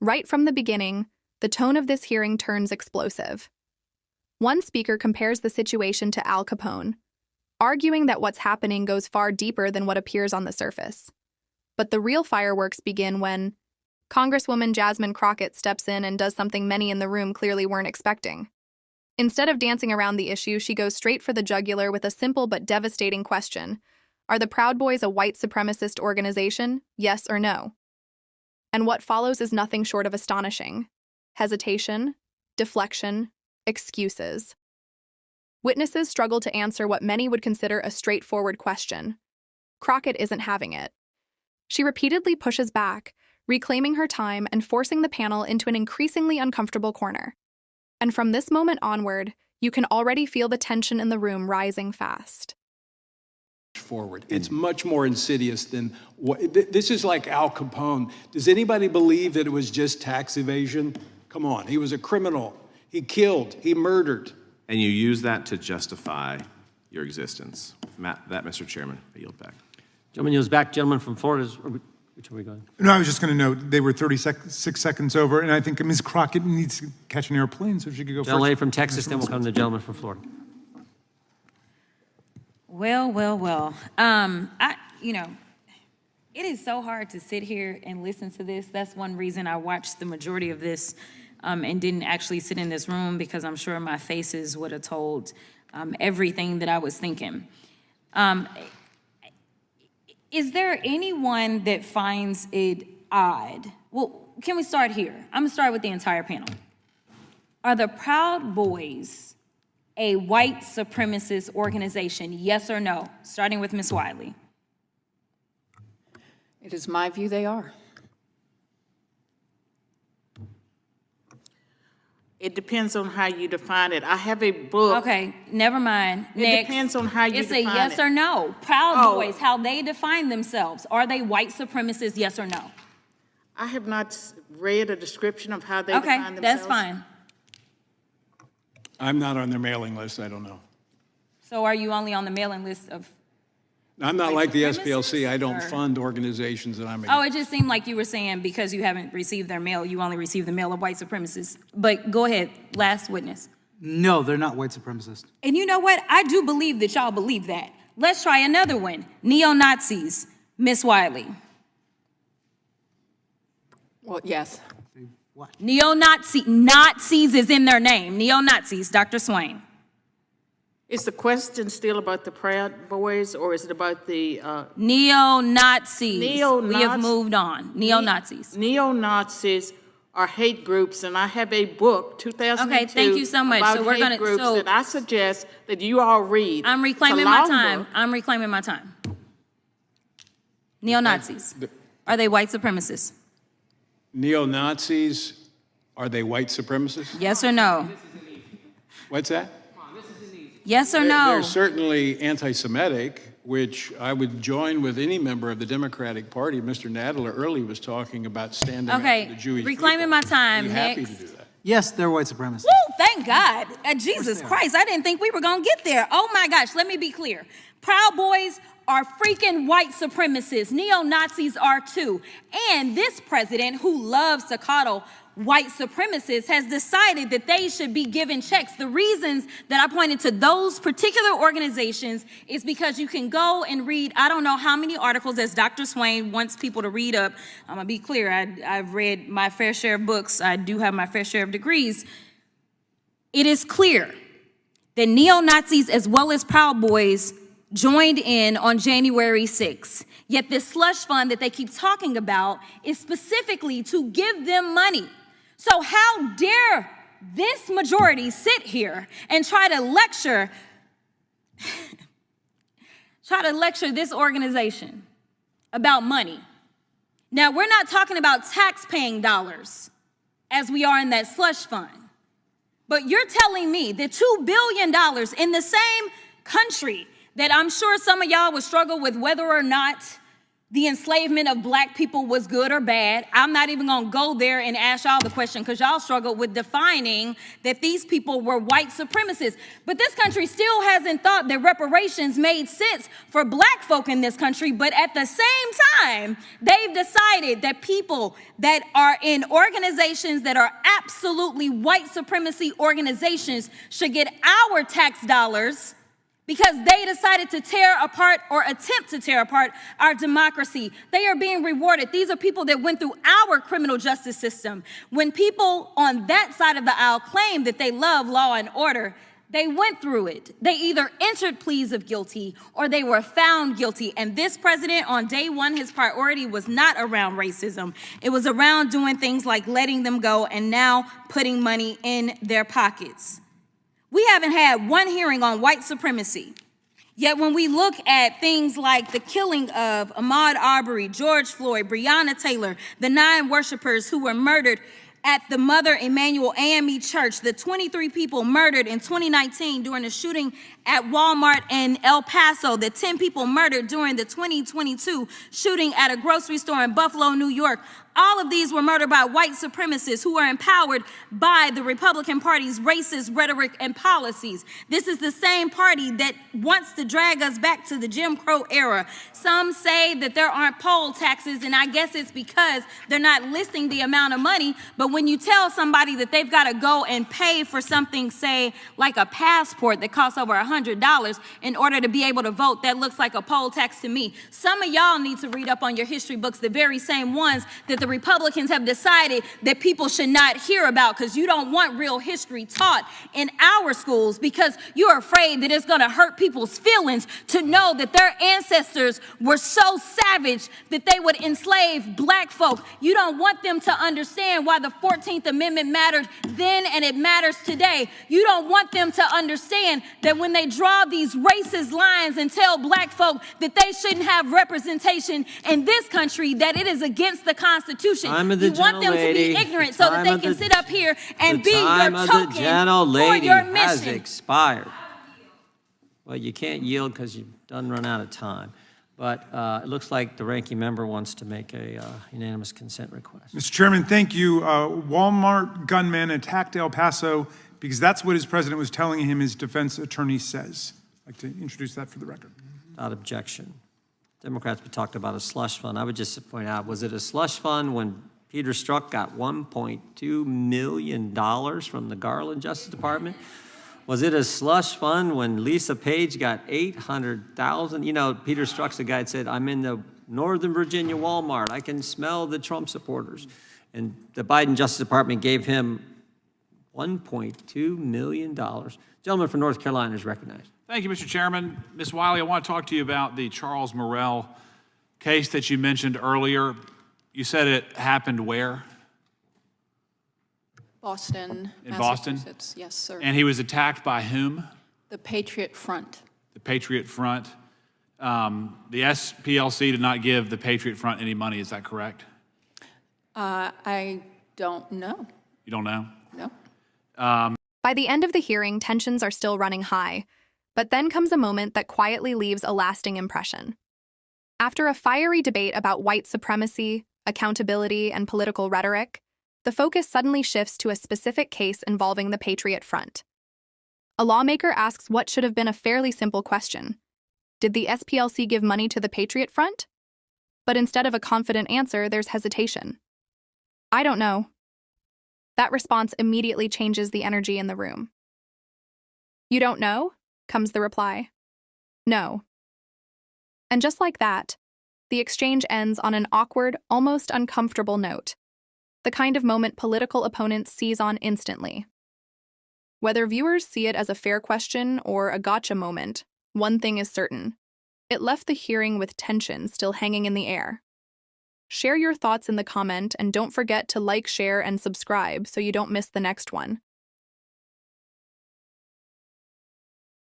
Right from the beginning, the tone of this hearing turns explosive. One speaker compares the situation to Al Capone, arguing that what's happening goes far deeper than what appears on the surface. But the real fireworks begin when Congresswoman Jasmine Crockett steps in and does something many in the room clearly weren't expecting. Instead of dancing around the issue, she goes straight for the jugular with a simple but devastating question. Are the Proud Boys a white supremacist organization? Yes or no? And what follows is nothing short of astonishing. Hesitation, deflection, excuses. Witnesses struggle to answer what many would consider a straightforward question. Crockett isn't having it. She repeatedly pushes back, reclaiming her time and forcing the panel into an increasingly uncomfortable corner. And from this moment onward, you can already feel the tension in the room rising fast. Forward. It's much more insidious than what this is. Like Al Capone. Does anybody believe that it was just tax evasion? Come on, he was a criminal. He killed, he murdered. And you use that to justify your existence. Mr. Chairman, I yield back. Gentleman yields back. Gentleman from Florida, which are we going? No, I was just going to note they were 36 seconds over, and I think Ms. Crockett needs to catch an airplane, so she could go first. Gentleman from Texas, then we'll come to the gentleman from Florida. Well. It is so hard to sit here and listen to this. That's one reason I watched the majority of this and didn't actually sit in this room, because I'm sure my faces would have told everything that I was thinking. Is there anyone that finds it odd? Well, can we start here? I'm gonna start with the entire panel. Are the Proud Boys a white supremacist organization, yes or no? Starting with Ms. Wiley. It is my view they are. It depends on how you define it. I have a book. Okay, never mind. It Next. depends on how you define it. It's a yes or no. Proud Boys, how they define themselves. Are they white supremacists, yes or no? I have not read a description of how they define themselves. Okay, that's fine. I'm not on their mailing list, I don't know. So are you only on the mailing list of? I'm not like the SPLC, I or- don't fund organizations that I'm Oh, it just seemed like you were saying because you haven't received their mail, you only received the mail of white supremacists. But go ahead, last witness. No, they're not white supremacists. And you know what? I do believe that y'all believe that. Let's try another one. Neo-Nazis, Miss Wiley. Well, yes. What? Nazis is in their name. Neo-Nazis, Dr. Swain. Is the question still about the Proud Boys, or is it about the Neo-Nazis. Neo-Nazi- We have moved on. Neo-Nazis. Neo-Nazis are hate groups, and I have a book, 2002. Okay, thank you so much. About So we're hate gonna- groups so- that I suggest that you all read. I'm reclaiming It's a my long time. book. I'm reclaiming my time. Neo-Nazis. Are they white supremacists? Neo-Nazis, are they white supremacists? Yes or no? What's that? Yes or They're no? certainly anti-Semitic, which I would join with any member of the Democratic Party. Mr. Nadler earlier was talking about standing up for Okay, the Jewish reclaiming people. my time. I'd be happy Next. to do that. Yes, they're white supremacists. Woo, thank God. Jesus Christ, I didn't think we were going to get there. Oh my gosh, let me be clear. Proud Boys are freaking white supremacists. Neo-Nazis are too. And this president, who loves to coddle white supremacists, has decided that they should be given checks. The reasons that I pointed to those particular organizations is because you can go and read, I don't know how many articles, as Dr. Swain wants people to read up. I'm going to be clear. I've read my fair share of books. I do have my fair share of degrees. It is clear that neo-Nazis as well as Proud Boys joined in on January 6th. Yet this slush fund that they keep talking about is specifically to give them money. So how dare this majority sit here and try to lecture this organization about money? Now, we're not talking about tax-paying dollars as we are in that slush fund. But you're telling me that $2 billion in the same country that I'm sure some of y'all would struggle with whether or not the enslavement of black people was good or bad. I'm not even gonna go there and ask y'all the question because y'all struggled with defining that these people were white supremacists. But this country still hasn't thought that reparations made sense for black folk in this country. But at the same time, they've decided that people that are in organizations that are absolutely white supremacy organizations should get our tax dollars because they decided to tear apart or attempt to tear apart our democracy. They are being rewarded. These are people that went through our criminal justice system. When people on that side of the aisle claim that they love law and order, they went through it. They either entered pleas of guilty or they were found guilty. And this president, on day one, his priority was not around racism. It was around doing things like letting them go and now putting money in their pockets. We haven't had one hearing on white supremacy. Yet when we look at things like the killing of Ahmaud Arbery, George Floyd, Breonna Taylor, the 9 worshipers who were murdered at the Mother Emanuel AME Church, the 23 people murdered in 2019 during the shooting at Walmart in El Paso, the 10 people murdered during the 2022 shooting at a grocery store in Buffalo, New York, all of these were murdered by white supremacists who are empowered by the Republican Party's racist rhetoric and policies. This is the same party that wants to drag us back to the Jim Crow era. Some say that there aren't poll taxes, and I guess it's because they're not listing the amount of money. But when you tell somebody that they've got to go and pay for something, say, like a passport that costs over $100 in order to be able to vote, that looks like a poll tax to me. Some of y'all need to read up on your history books, the very same ones that the Republicans have decided that people should not hear about because you don't want real history taught in our schools because you're afraid that it's going to hurt people's feelings to know that their ancestors were so savage that they would enslave black folk. You don't want them to understand why the 14th Amendment mattered then and it matters today. You don't want them to understand that when they draw these racist lines and tell black folk that they shouldn't have representation in this country, that it is against the Constitution. You want them to be ignorant so that they can sit up here and be your token for your mission. Has expired. Well, you can't yield because you've done run out of time. But it looks like the ranking member wants to make a unanimous consent request. Mr. Chairman, thank you. Walmart gunman attacked El Paso because that's what his president was telling him his defense attorney says. I'd like to introduce that for the record. Without objection. Democrats talked about a slush fund. I would just point out, was it a slush fund when Peter Strzok got $1.2 million from the Garland Justice Department? Was it a slush fund when Lisa Page got $800,000? You know, Peter Strzok's the guy that said, I'm in the Northern Virginia Walmart. I can smell the Trump supporters. And the Biden Justice Department gave him $1.2 million. Gentleman from North Carolina is recognized. Thank you, Mr. Chairman. Ms. Wiley, I want to talk to you about the Charles Morrell case that you mentioned earlier. You said it happened where? Boston, In Boston? Massachusetts. Yes, sir. And he was attacked by whom? The Patriot Front. The Patriot Front. The SPLC did not give the Patriot Front any money, is that correct? I don't know. You don't know? No. By the end of the hearing, tensions are still running high, but then comes a moment that quietly leaves a lasting impression. After a fiery debate about white supremacy, accountability, and political rhetoric, the focus suddenly shifts to a specific case involving the Patriot Front. A lawmaker asks what should have been a fairly simple question. Did the SPLC give money to the Patriot Front? But instead of a confident answer, there's hesitation. I don't know. That response immediately changes the energy in the room. You don't know? Comes the reply. No. And just like that, the exchange ends on an awkward, almost uncomfortable note, the kind of moment political opponents seize on instantly. Whether viewers see it as a fair question or a gotcha moment, one thing is certain. It left the hearing with tension still hanging in the air. Share your thoughts in the comment and don't forget to like, share, and subscribe so you don't miss the next one.